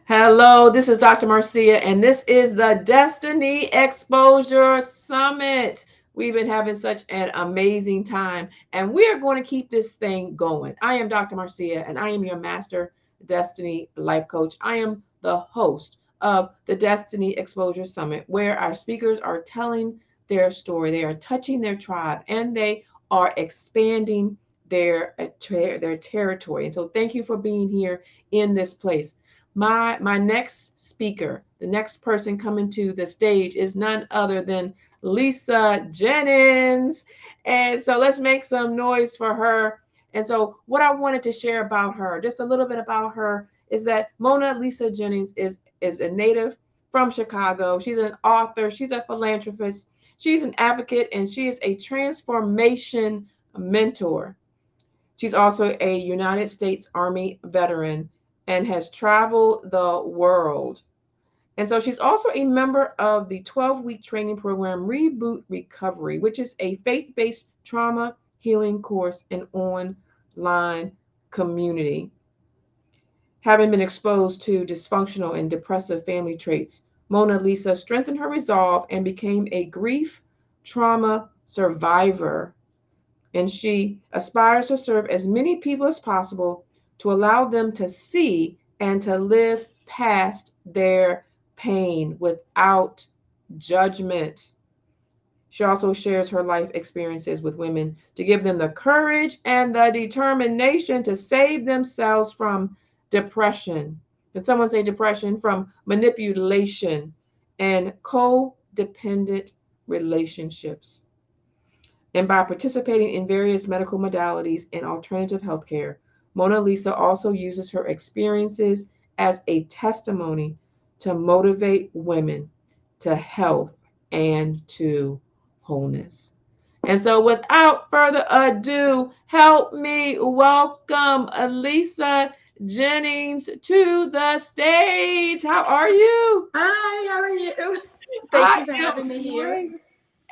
Hello, this is Dr. Marcia, and this is the Destiny Exposure Summit. We've been having such an amazing time, and we are going to keep this thing going. I am Dr. Marcia, and I am your Master Destiny Life Coach. I am the host of the Destiny Exposure Summit, where our speakers are telling their story. They are touching their tribe, and they are expanding their territory. And so thank you for being here in this place. My next speaker, the next person coming to the stage is none other than Lisa Jennings. And so let's make some noise for her. And so what I wanted to share about her, just a little bit about her, is that Mona Lisa Jennings is a native from Chicago. She's an author, she's a philanthropist, she's an advocate, and she is a transformation mentor. She's also a United States Army veteran and has traveled the world. And so she's also a member of the 12-week training program Reboot Recovery, which is a faith-based trauma healing course and online community. Having been exposed to dysfunctional and depressive family traits, Mona Lisa strengthened her resolve and became a grief trauma survivor. And she aspires to serve as many people as possible to allow them to see and to live past their pain without judgment. She also shares her life experiences with women to give them the courage and the determination to save themselves from depression. Did someone say depression? From manipulation and codependent relationships. And by participating in various medical modalities and alternative healthcare, Mona Lisa also uses her experiences as a testimony to motivate women to health and to wholeness. And so without further ado, help me welcome Lisa Jennings to the stage. How are you? Hi, how are you? Thank you for having me here.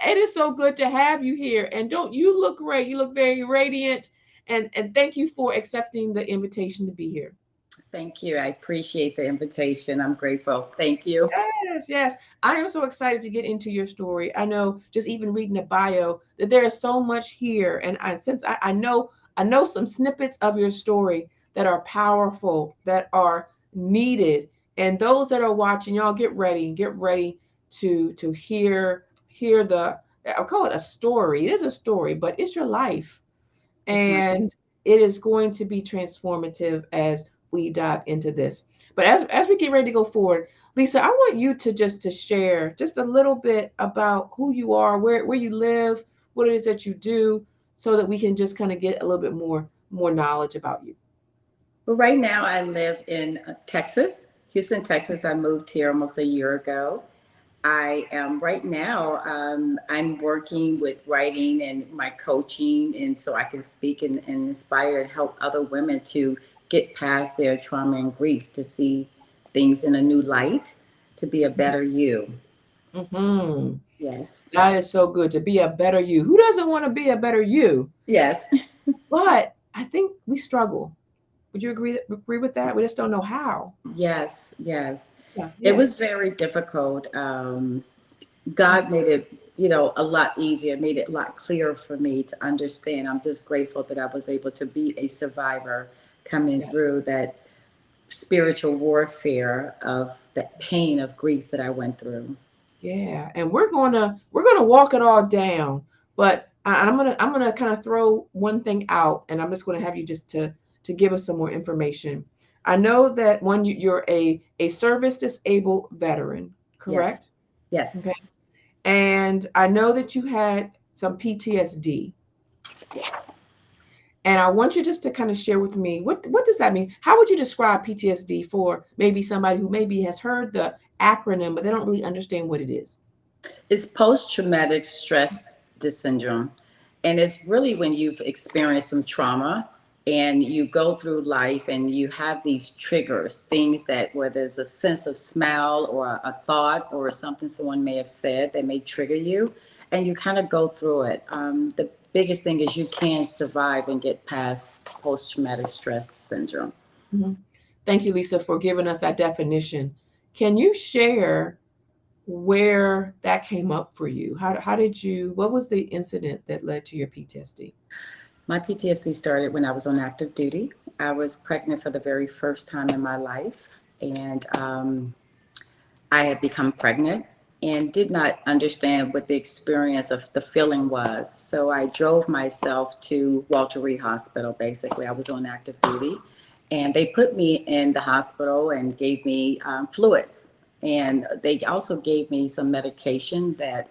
It is so good to have you here. And don't you look great? You look very radiant. And thank you for accepting the invitation to be here. Thank you. I appreciate the invitation. I'm grateful. Thank you. Yes, yes. I am so excited to get into your story. I know just even reading the bio that there is so much here. And since I know some snippets of your story that are powerful, that are needed. And those that are watching, y'all get ready to hear the, I'll call it a story. It is a story, but it's your life. And it is going to be transformative as we dive into this. But as we get ready to go forward, Lisa, I want you to share just a little bit about who you are, where you live, what it is that you do, so that we can just kind of get a little bit more knowledge about you. Well, right now I live in Texas, Houston, Texas. I moved here almost a year ago. I am right now, I'm working with writing and my coaching, and so I can speak and inspire and help other women to get past their trauma and grief, to see things in a new light, to be a better you. Mm-hmm. Yes. That is so good, to be a better you. Who doesn't want to be a better you? Yes. But I think we struggle. Would you agree with that? We just don't know how. Yes, yes. Yeah, It yes. was very difficult. God made it, a lot easier, made it a lot clearer for me to understand. I'm just grateful that I was able to be a survivor coming through that spiritual warfare of that pain of grief that I went through. Yeah, and we're gonna walk it all down. But I'm gonna kind of throw one thing out, and I'm just gonna have you just to give us some more information. I know that one, you're a service disabled veteran, Yes. correct? Yes. Okay. And I know that you had some PTSD. Yes. And I want you just to kind of share with me what does that mean? How would you describe PTSD for maybe somebody who maybe has heard the acronym but they don't really understand what it is? It's post traumatic stress syndrome. And it's really when you've experienced some trauma and you go through life and you have these triggers, things that where there's a sense of smell or a thought or something someone may have said that may trigger you, and you kind of go through it. The biggest thing is you can survive and get past post traumatic stress syndrome. Mhm. Thank you, Lisa, for giving us that definition. Can you share where that came up for you? How did you, what was the incident that led to your PTSD? My PTSD started when I was on active duty. I was pregnant for the very first time in my life, and I had become pregnant and did not understand what the experience of the feeling was. So I drove myself to Walter Reed Hospital. Basically, I was on active duty, and they put me in the hospital and gave me fluids. And they also gave me some medication that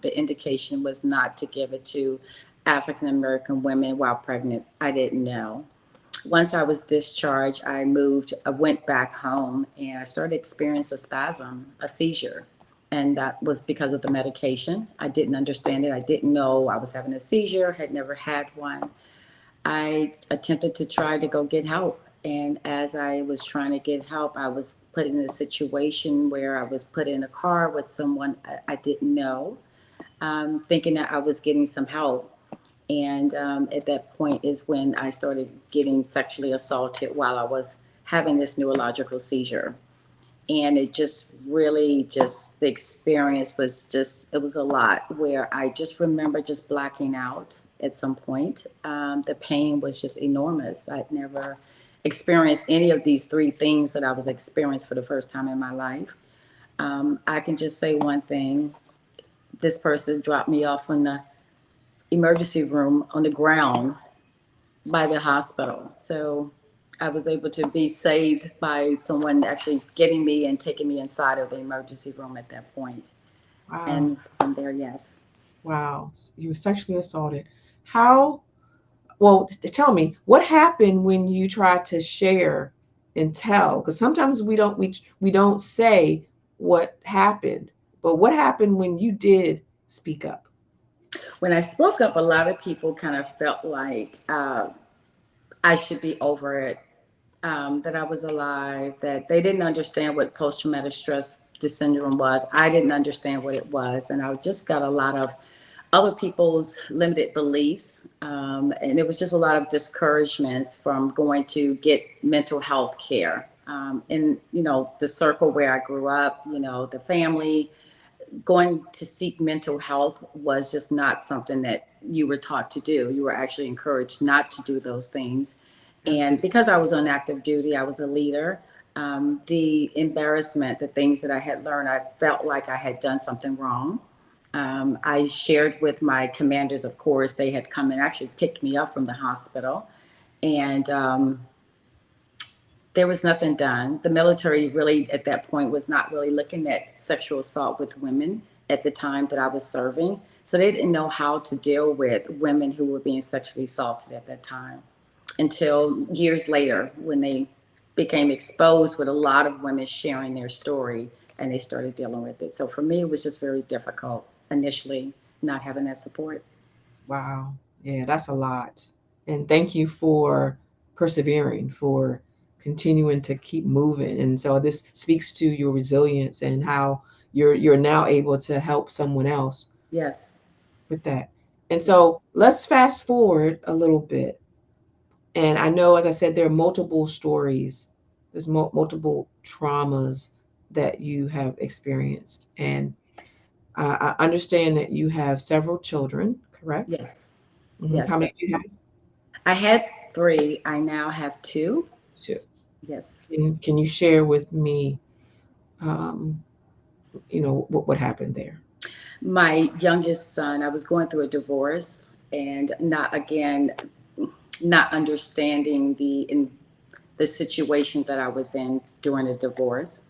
the indication was not to give it to African American women while pregnant. I didn't know. Once I was discharged, I went back home and I started experiencing a spasm, a seizure. And that was because of the medication. I didn't understand it. I didn't know I was having a seizure, had never had one. I attempted to try to go get help. And as I was trying to get help, I was put in a situation where I was put in a car with someone I didn't know, thinking that I was getting some help. And at that point is when I started getting sexually assaulted while I was having this neurological seizure. And it just really just the experience was just it was a lot where I just remember just blacking out at some point. The pain was just enormous. I'd never experienced any of these three things that I was experiencing for the first time in my life. I can just say one thing. This person dropped me off in the emergency room on the ground by the hospital. So I was able to be saved by someone actually getting me and taking me inside of the emergency room at that point. Wow. And from there, yes. Wow. You were sexually assaulted. How, well, tell me, what happened when you tried to share and tell? Because sometimes we don't say what happened, but what happened when you did speak up? When I spoke up, a lot of people kind of felt like I should be over it, that I was alive, that they didn't understand what post traumatic stress syndrome was. I didn't understand what it was. And I just got a lot of other people's limited beliefs. And it was just a lot of discouragements from going to get mental health care. In the circle where I grew up, the family, going to seek mental health was just not something that you were taught to do. You were actually encouraged not to do those things. And Absolutely. because I was on active duty, I was a leader. The embarrassment, the things that I had learned, I felt like I had done something wrong. I shared with my commanders, of course, they had come and actually picked me up from the hospital. And there was nothing done. The military really, at that point, was not really looking at sexual assault with women at the time that I was serving. So they didn't know how to deal with women who were being sexually assaulted at that time until years later when they became exposed with a lot of women sharing their story and they started dealing with it. So for me, it was just very difficult initially not having that support. Wow. Yeah, that's a lot. And thank you for persevering, for continuing to keep moving. And so this speaks to your resilience and how you're now able to help someone else Yes. with that. And so let's fast forward a little bit. And I know, as I said, there are multiple stories, there's multiple traumas that you have experienced. And I understand that you have several children, correct? Yes. How Yes. many do you have? I had three. I now have two. Two. Yes. Can you share with me, um, what happened there? My youngest son, I was going through a divorce and not understanding the situation that I was in during the divorce.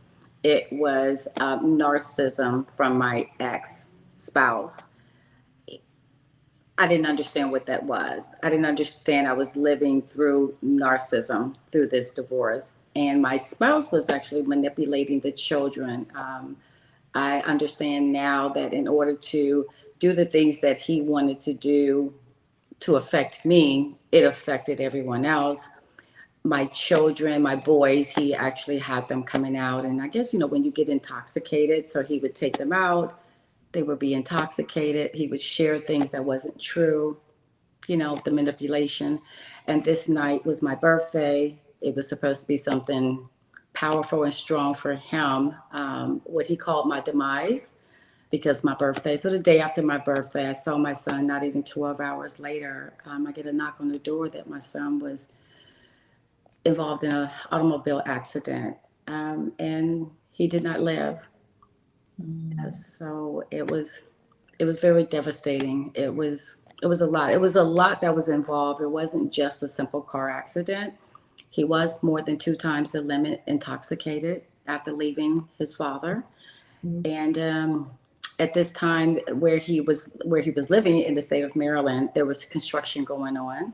It was narcissism from my ex spouse. I didn't understand what that was. I didn't understand I was living through narcissism through this divorce. And my spouse was actually manipulating the children. I understand now that in order to do the things that he wanted to do to affect me, it affected everyone else. My children, my boys, he actually had them coming out. And I guess, when you get intoxicated, so he would take them out, they would be intoxicated. He would share things that wasn't true, the manipulation. And this night was my birthday. It was supposed to be something powerful and strong for him, what he called my demise, because my birthday. So the day after my birthday, I saw my son. Not even 12 hours later, I get a knock on the door that my son was involved in an automobile accident, and he did not live. Mm. So it was very devastating. It was a lot. It was a lot that was involved. It wasn't just a simple car accident. He was more than 2 times the limit intoxicated after leaving his father. Mm. And at this time, where he was living in the state of Maryland, there was construction going on,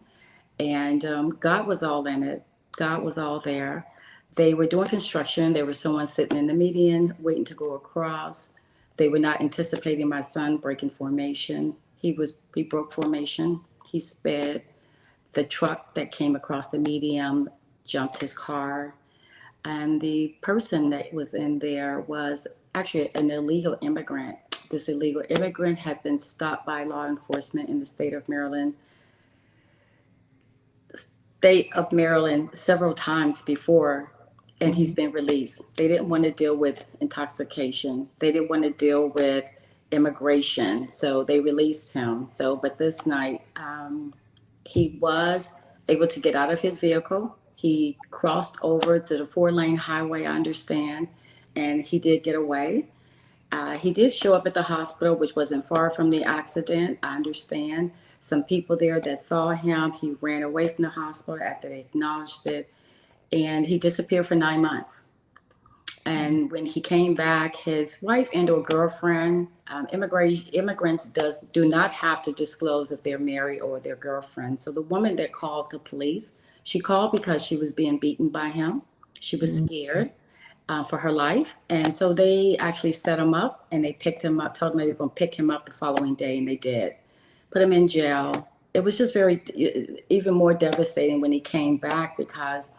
and God was all in it. God was all there. They were doing construction. There was someone sitting in the median waiting to go across. They were not anticipating my son breaking formation. He broke formation. He sped. The truck that came across the median jumped his car, and the person that was in there was actually an illegal immigrant. This illegal immigrant had been stopped by law enforcement in the state of Maryland several times before, and he's Mhm. been released. They didn't want to deal with intoxication. They didn't want to deal with immigration, so they released him. But this night, he was able to get out of his vehicle. He crossed over to the 4-lane highway, I understand, and he did get away. He did show up at the hospital, which wasn't far from the accident. I understand some people there that saw him. He ran away from the hospital after they acknowledged it, and he disappeared for 9 months. And when he came back, his wife and or girlfriend, immigrants do not have to disclose if they're married or their girlfriend. So the woman that called the police, she called because she was being beaten by him. She was Mm. scared for her life. And so they actually set him up and they picked him up, told him they were going to pick him up the following day, and they did. Put him in jail. It was just even more devastating when he came back because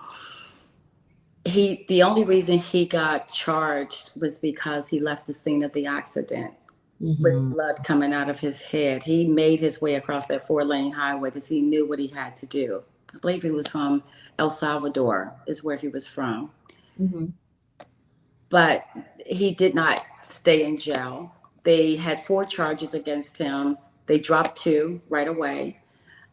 the only reason he got charged was because he left the scene of the accident with Mhm. blood coming out of his head. He made his way across that 4-lane highway because he knew what he had to do. I believe he was from El Salvador, is where he was from. Mhm. But he did not stay in jail. They had 4 charges against him. They dropped 2 right away.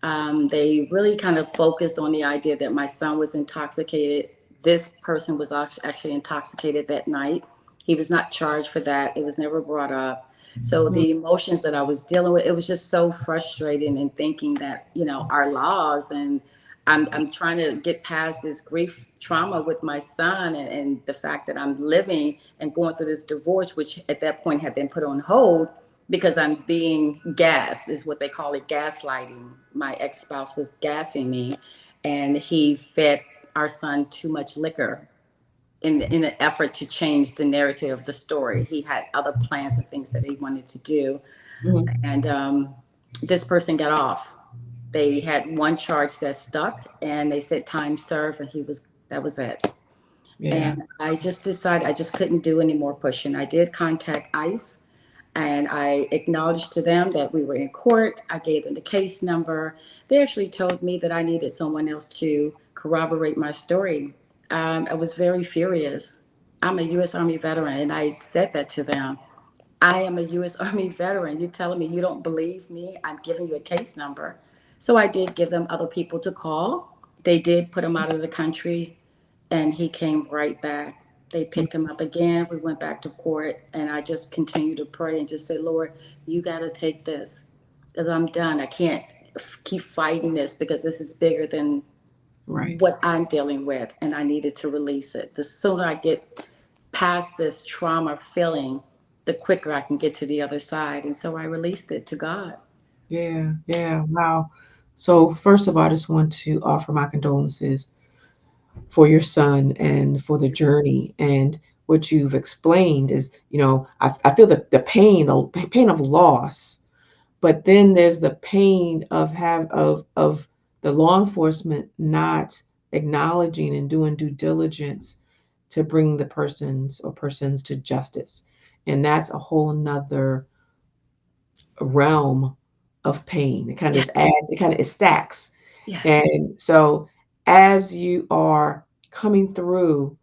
They really kind of focused on the idea that my son was intoxicated. This person was actually intoxicated that night. He was not charged for that. It was never brought up. So Mhm. the emotions that I was dealing with, it was just so frustrating, and thinking that, our laws, and I'm trying to get past this grief trauma with my son, and the fact that I'm living and going through this divorce, which at that point had been put on hold because I'm being gassed, is what they call it, gaslighting. My ex-spouse was gassing me, and he fed our son too much liquor in an effort to change the narrative of the story. He had other plans and things that he wanted to do, Mhm. and this person got off. They had 1 charge that stuck, and they said time served, and that was it. Yeah. And I just decided I just couldn't do any more pushing. I did contact ICE, and I acknowledged to them that we were in court. I gave them the case number. They actually told me that I needed someone else to corroborate my story. I was very furious. I'm a U.S. Army veteran, and I said that to them. I am a U.S. Army veteran. You're telling me you don't believe me? I'm giving you a case number. So I did give them other people to call. They did put him out of the country, and he came right back. They picked him up again. We went back to court, and I just continued to pray and just say, Lord, you got to take this because I'm done. I can't keep fighting this because this is bigger than Right. what I'm dealing with, and I needed to release it. The sooner I get past this trauma feeling, the quicker I can get to the other side. And so I released it to God. Yeah. Yeah. Wow. So first of all, I just want to offer my condolences for your son and for the journey and what you've explained is, I feel the pain, the pain of loss, but then there's the pain of the law enforcement not acknowledging and doing due diligence to bring the persons to justice. And that's a whole nother realm of pain. It kind of Yeah. just adds, it kind of it stacks. Yes. And so as you are coming through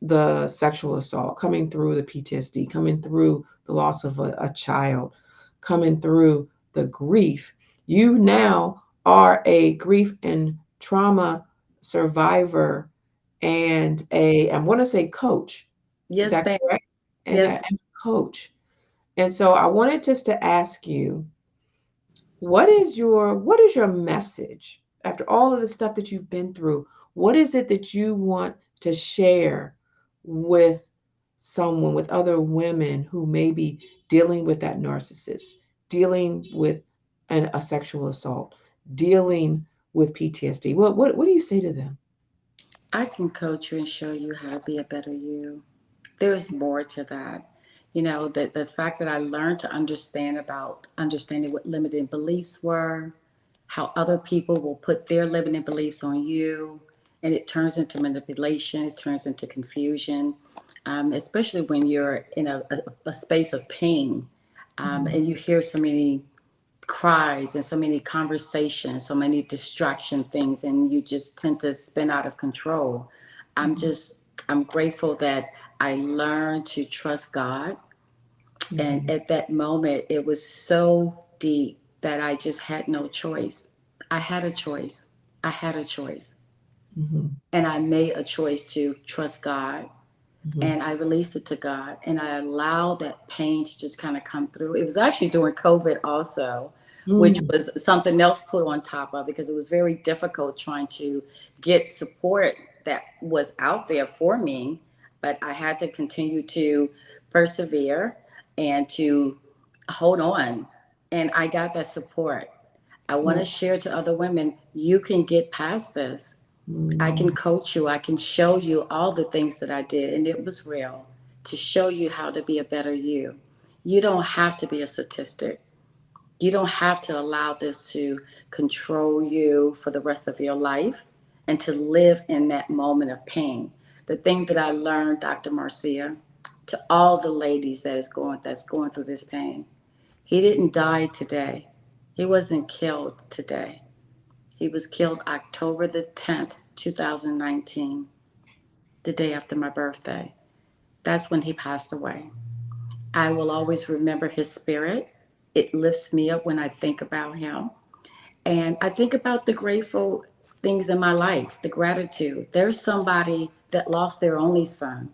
the sexual assault, coming through the PTSD, coming through the loss of a child, coming through the grief, you now are a grief and trauma survivor and I want to say coach. Is Yes, that ma'am. correct? And Yes. a coach. And so I wanted just to ask you, what is your message after all of the stuff that you've been through? What is it that you want to share with someone, with other women who may be dealing with that narcissist, dealing with a sexual assault, dealing with PTSD? What do you say to them? I can coach you and show you how to be a better you. There's more to that. The fact that I learned to understand about understanding what limiting beliefs were, how other people will put their limiting beliefs on you, and it turns into manipulation, it turns into confusion, especially when you're in a space of pain, Mhm, and you hear so many cries and so many conversations, so many distraction things, and you just tend to spin out of control. I'm mhm, just, I'm grateful that I learned to trust God. And mhm, at that moment, it was so deep that I just had no choice. I had a choice. I had a choice. mhm, And I made a choice to trust God, mhm, and I released it to God, and I allowed that pain to just kind of come through. It was actually during COVID also, which mm, was something else put on top of it because it was very difficult trying to get support that was out there for me. But I had to continue to persevere and to hold on. And I got that support. I want mm, to share to other women, you can get past this. I mm. can coach you. I can show you all the things that I did, and it was real to show you how to be a better you. You don't have to be a statistic. You don't have to allow this to control you for the rest of your life and to live in that moment of pain. The thing that I learned, Dr. Marcia, to all the ladies that's going through this pain, he didn't die today. He wasn't killed today. He was killed October the 10th, 2019, the day after my birthday. That's when he passed away. I will always remember his spirit. It lifts me up when I think about him. And I think about the grateful things in my life, the gratitude. There's somebody that lost their only son.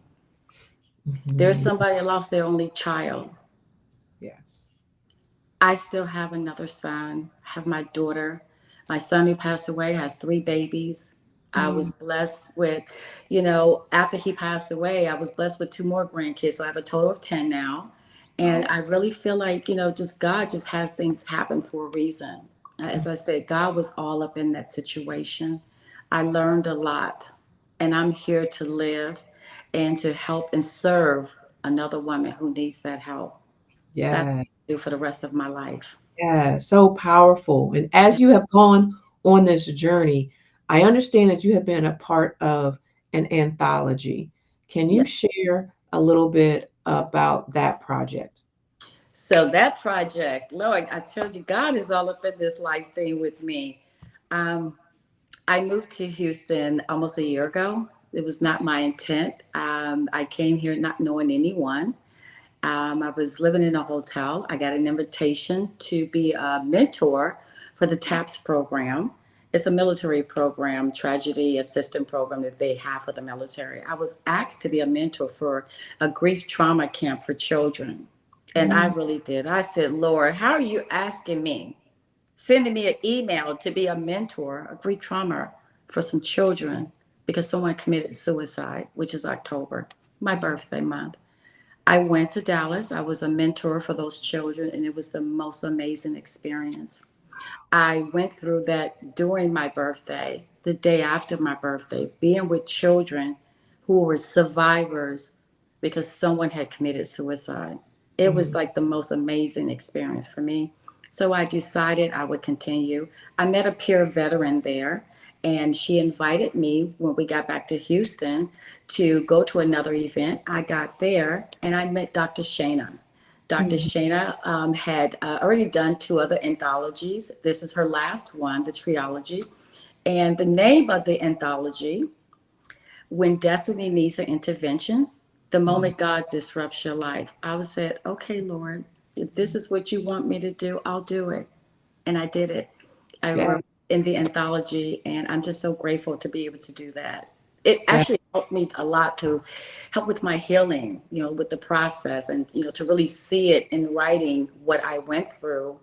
There's Mhm. somebody that lost their only child. Yes. I still have another son, have my daughter. My son who passed away has three babies. I Mm. was blessed with, after he passed away, I was blessed with two more grandkids. So I have a total of 10 now. And Oh. I really feel like, just God just has things happen for a reason. As I said, God was all up in that situation. I learned a lot, and I'm here to live and to help and serve another woman who needs that help. That's Yes. what I do for the rest of my life. Yeah, so powerful. And Yeah. as you have gone on this journey, I understand that you have been a part of an anthology. Can you Yeah. share a little bit about that project? So that project, Lord, I told you, God is all up in this life thing with me. Um, I moved to Houston almost a year ago. It was not my intent. I came here not knowing anyone. I was living in a hotel. I got an invitation to be a mentor for the TAPS program. It's a military program, tragedy assistant program that they have for the military. I was asked to be a mentor for a grief trauma camp for children. And I Mm, really did. I said, Lord, how are you asking me, sending me an email to be a mentor, a grief trauma for some children because someone committed suicide, which is October, my birthday month. I went to Dallas. I was a mentor for those children, and it was the most amazing experience. I went through that during my birthday, the day after my birthday, being with children who were survivors because someone had committed suicide. It was mm, like the most amazing experience for me. So I decided I would continue. I met a peer veteran there, and she invited me when we got back to Houston to go to another event. I got there and I met Dr. Shana. Dr. mm, Shana had already done two other anthologies. This is her last one, the trilogy. And the name of the anthology, When Destiny Needs an Intervention, the mm. moment God disrupts your life. I was said, okay, Lord, if this is what you want me to do, I'll do it. And I did it. I Yeah, wrote in the anthology, and I'm just so grateful to be able to do that. It yeah. actually helped me a lot to help with my healing, with the process and, to really see it in writing what I went through.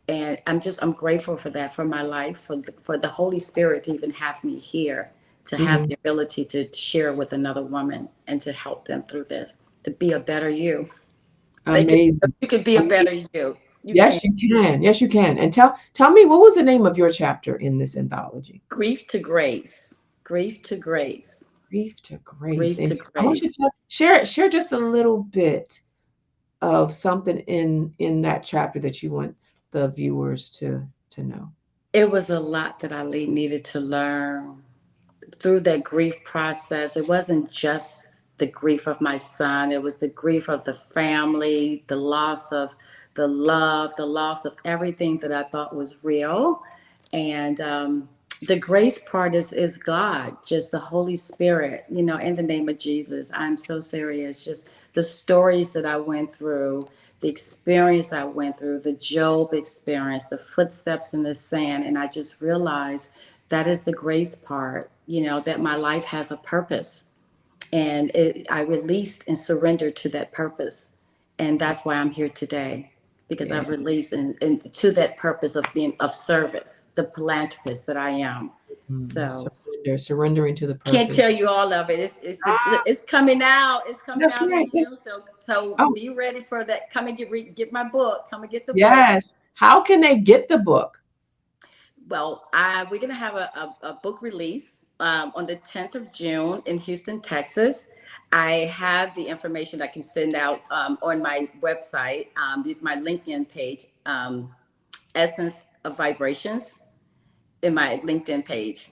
And I'm grateful for that, for my life, for the Holy Spirit to even have me here, to have Mhm. the ability to share with another woman and to help them through this, to be a better you. They can, Amazing. you can be a Amazing. better you. You can. Yes, you can. Yes, you can. And tell me, what was the name of your chapter in this anthology? Grief to grace. Grief to grace. Grief to Grace. Grief And to I want you grace. to share just a little bit of something in that chapter that you want the viewers to know. It was a lot that I needed to learn through that grief process. It wasn't just the grief of my son, it was the grief of the family, the loss of the love, the loss of everything that I thought was real. And the grace part is God, just the Holy Spirit, in the name of Jesus. I'm so serious. Just the stories that I went through, the experience I went through, the Job experience, the footsteps in the sand. And I just realized that is the grace part, that my life has a purpose. And I released and surrendered to that purpose. And Yeah, that's why I'm here today, because yeah. I've released and to that purpose of being of service, the philanthropist that I am. So Surrendering to the can't purpose. tell you all of it. Ah, It's coming out. It's coming that's out right. in June. So Oh, be ready for that. Come and get my book. Come and get the book. yes. How can they get the book? Well, we're going to have a book release on the 10th of June in Houston, Texas. I have the information I can send out on my website, my LinkedIn page, Essence of Vibrations, in my LinkedIn page.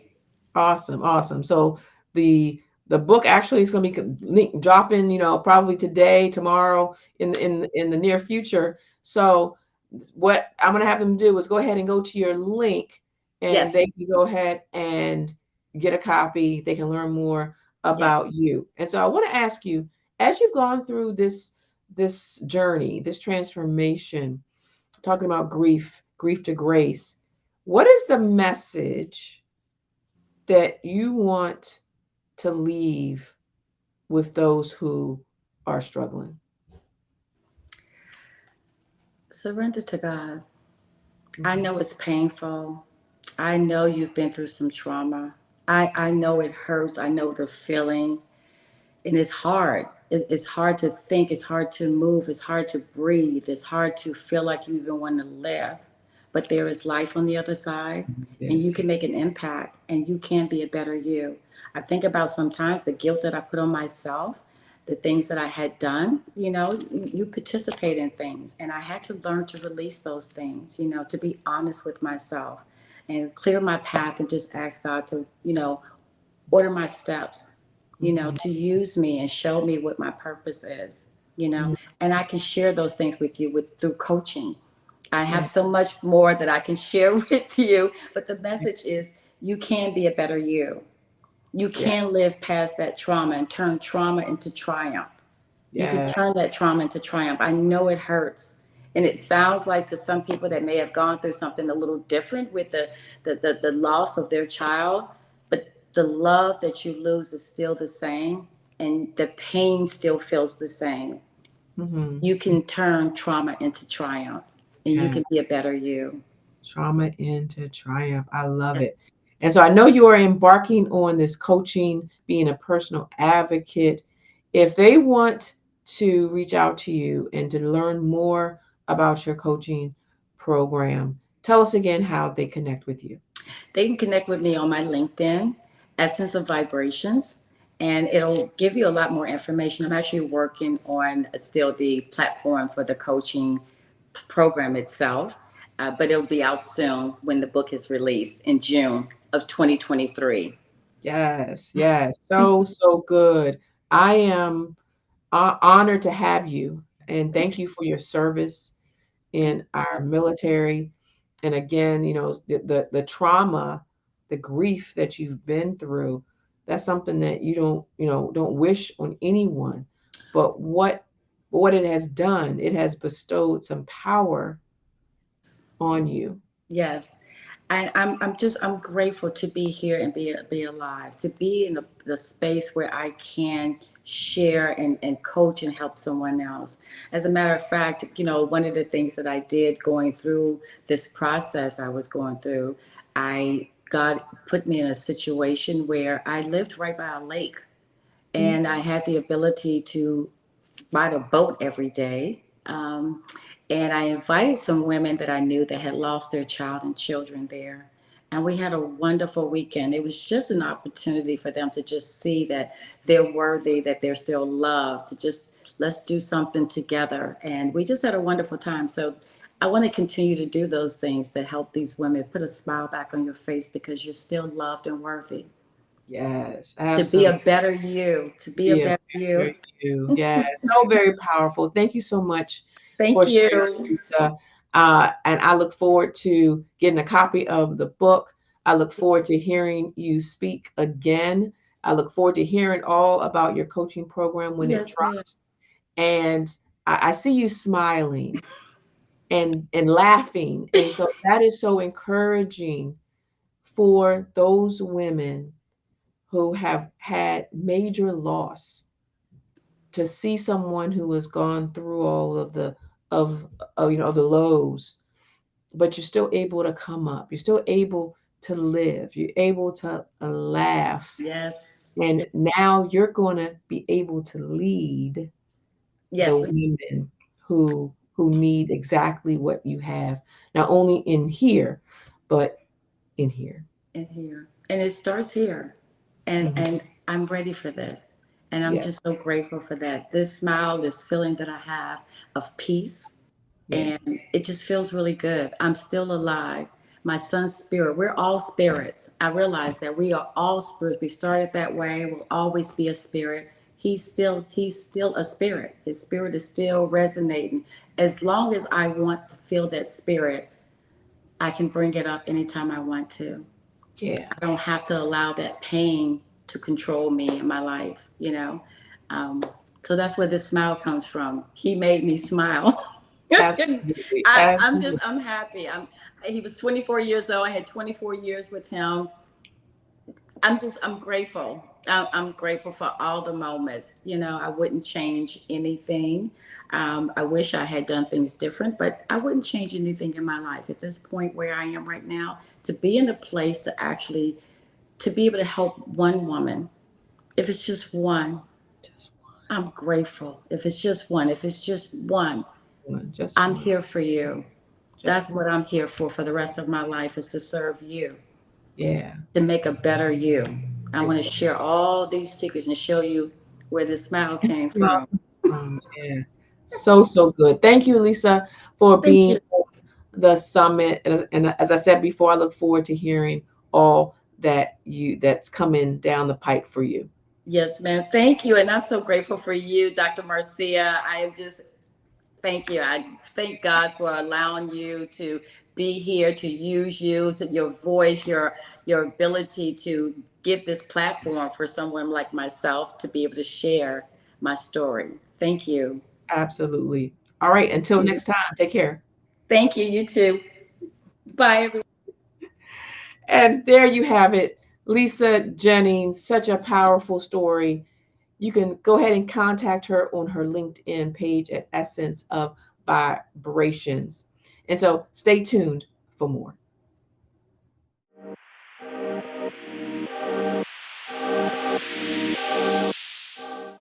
Awesome, awesome. So the the book actually is going to be dropping, probably today, tomorrow, in the near future. So what I'm going to have them do is go ahead and go to your link, and Yes, they can go ahead and get a copy. They can learn more yes, about you. And so I want to ask you, as you've gone through this journey, this transformation, talking about grief to grace, what is the message that you want to leave with those who are struggling? surrender to God. I Mhm. know it's painful. I know you've been through some trauma. I know it hurts. I know the feeling. And it's hard. It's hard to think. It's hard to move. It's hard to breathe. It's hard to feel like you even want to live. But there is life on the other side, and you Yes. can make an impact, and you can be a better you. I think about sometimes the guilt that I put on myself, the things that I had done. You participate in things, and I had to learn to release those things. To be honest with myself, and clear my path, and just ask God to, order my steps, Mhm. to use me and show me what my purpose is, Mhm. and I can share those things with you through coaching. I have Yeah. so much more that I can share with you, but the message is you can be a better you. You Yeah. can live past that trauma and turn trauma into triumph. You can Yeah. turn that trauma into triumph. I know it hurts. And it sounds like to some people that may have gone through something a little different with the loss of their child, but the love that you lose is still the same, and the pain still feels the same. Mm-hmm. You can turn trauma into triumph, and you Yeah. can be a better you. Trauma into triumph. I love it. And so I know you are embarking on this coaching, being a personal advocate. If they want to reach out to you and to learn more about your coaching program, tell us again how they connect with you. They can connect with me on my LinkedIn, Essence of Vibrations, and it'll give you a lot more information. I'm actually working on still the platform for the coaching program itself, but it'll be out soon when the book is released in June of 2023. Yes, yes. So, so good. I am honored to have you and thank you for your service Thank in our military. And again, the trauma, the grief that you've been through, that's something that you don't wish on anyone. But what it has done, it has bestowed some power on you. Yes. I'm grateful to be here and be alive, to be in the space where I can share and coach and help someone else. As a matter of fact, one of the things that I did going through this process I was going through, God put me in a situation where I lived right by a lake, Mm. and I had the ability to ride a boat every day. And I invited some women that I knew that had lost their child and children there. And we had a wonderful weekend. It was just an opportunity for them to just see that they're worthy, that they're still loved, to just let's do something together. And we just had a wonderful time. So I want to continue to do those things to help these women put a smile back on your face because you're still loved and worthy. Yes, To be a absolutely. better you, to be a Be a better you. better you. Yeah, so very powerful. Thank you so much Thank for sharing, you. Lisa. And I look forward to getting a copy of the book. I look forward to hearing you speak again. I look forward to hearing all about your coaching program when it Yes, ma'am. drops. And I see you smiling and laughing. And so that is so encouraging for those women who have had major loss, to see someone who has gone through all of of of the lows, but you're still able to come up, you're still able to live, you're able to laugh, Yes. and now you're going to be able to lead the Yes. women who need exactly what you have, not only in here but in here. In here. And it starts here. And Mhm. and I'm ready for this. And I'm Yeah, just so grateful for that. This smile, this feeling that I have of peace, yeah, and it just feels really good. I'm still alive. My son's spirit, we're all spirits. I realize that we are all spirits. We started that way, we'll always be a spirit. He's still a spirit. His spirit is still resonating. As long as I want to feel that spirit, I can bring it up anytime I want to. yeah. I don't have to allow that pain to control me in my life. Um, so that's where this smile comes from. He made me smile. Absolutely, absolutely. I'm happy. He was 24 years old. I had 24 years with him. I'm grateful. I'm grateful for all the moments. I wouldn't change anything. I wish I had done things different, but I wouldn't change anything in my life at this point where I am right now. To be in a place to actually to be able to help one woman, if it's just one, Just I'm grateful. If it's just one, if it's just one, one, just I'm one, here for you. just That's one. what I'm here for the rest of my life is to serve you, Yeah, to make a better you. I want to exactly. share all these secrets and show you where this smile came from. Yeah. So, so good. Thank you, Lisa, for Thank being you. on the summit. And as I said before, I look forward to hearing all that's coming down the pipe for you. Yes, ma'am. Thank you. And I'm so grateful for you, Dr. Marcia. I am just thank you. I thank God for allowing you to be here, to use you, to your voice, your ability to give this platform for someone like myself to be able to share my story. Thank you. Absolutely. All right, Thank until you. next time, take care. Thank you. You too. Bye, everyone. And there you have it, Lisa Jennings, such a powerful story. You can go ahead and contact her on her LinkedIn page at Essence of Vibrations. And so stay tuned for more.